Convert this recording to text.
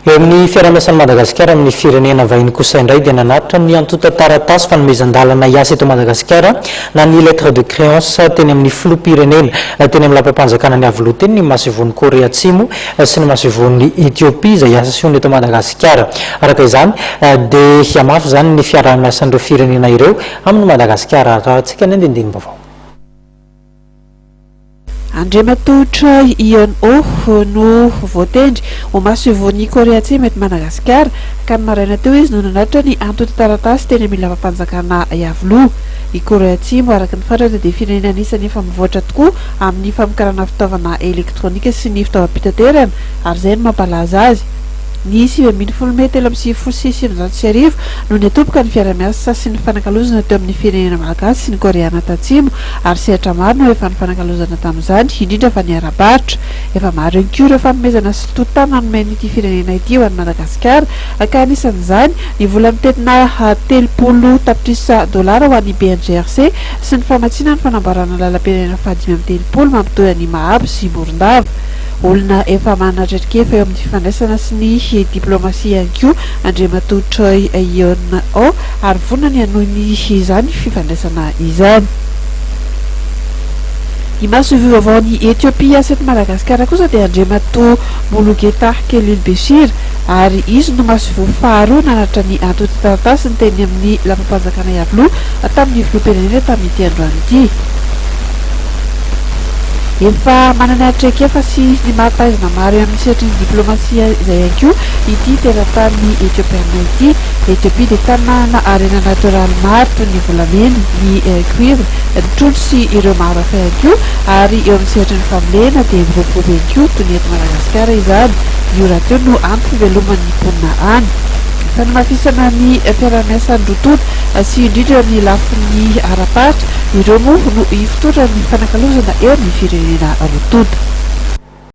eo amin'ny fiarah-miasan'i Madagasikara amin'ny firenena vahiny kosa indray dia nanaritra ny antota taratasy fanomezan-dalana hiasa eto Madagasikara na ny lettre de créance teny amin'ny filoham-pirenena teny amin'ny lampam-panjakana ny avoloha teny ny masivon'ny Korea Atsimo sy ny masivon'ny Etiopia izay hiasa sy eto Madagasikara. Araka izany dia hiamafy zany ny fiarah-miasan'ireo firenena ireo amin'ny Madagasikara. Rahantsika ny andinindinin-baovao. Andriamatotra INO no voatendry ho masivon'ny Korea Atsimo eto Madagasikara ka ny maraina teo izy no nanaritra ny antota taratasy teny amin'ny lampam-panjakana Iavoloha. I Korea Atsimo araka ny fandratra dia firenena anisany efa mivoatra tokoa amin'ny famokarana fitaovana elektronika sy ny fitaovam-pitaterana ary izay no mampalaza azy. Ny 7 telo amin'ny 7,9 no ny atopaka ny fiarah-miasa sy ny fanakalozana teo amin'ny firenena malagasy sy ny koreana tatsimo ary sehatra maro no efa ny fanakalozana tamin'izany indrindra fa ny ara-baritra. Efa maro ihany koa ireo fanomezana sy totana nomen'ity firenena ity ho an'ny Madagasikara ka anisan'izany ny vola mitetina 30 tapitrisa dolara ho an'ny BNGRC sy ny famatsiana ny fanamboarana lalam-pirenena fahadimy amin'ny 30 mampitohy an'i Mahabo sy Morondava. Olona efa manatrarikefa eo amin'ny fifandraisana sy ny diplomasia ihany koa andriamatotra INO ary vonona ny hanohy izany fifandraisana izany. Ny maso-vaovao ny Etiopia sy eto Madagasikara kosa dia andriamato Mulugeta Khalil Beshir ary izy no maso-vaovao faharoa nanaritra ny antota taratasy ny teny amin'ny lampam-panjakana Iavoloha tamin'ny filoham-pirenena tamin'ity androany ity. Efa manana traikefa sy ny mahapaizana maro amin'ny sehatry ny diplomasia izay ihany koa ity teratany Etiopiana ity. Etiopia dia tanàna arena natoraly maro toy ny volamena, ny cuivre, ny trondro sy ireo maro hafa ihany koa ary eo amin'ny sehatry ny famolena dia miroapolo ihany koa toy ny eto Madagasikara izany. Io raha teo no antony fiveloman'ny mponina any. Fanamafisana ny fiarah-miasan'ny rototo sy indrindra ny lafin'ny ara-paritra ireo moa no hifototra ny fanakalozana eo amin'ny firenena rototo.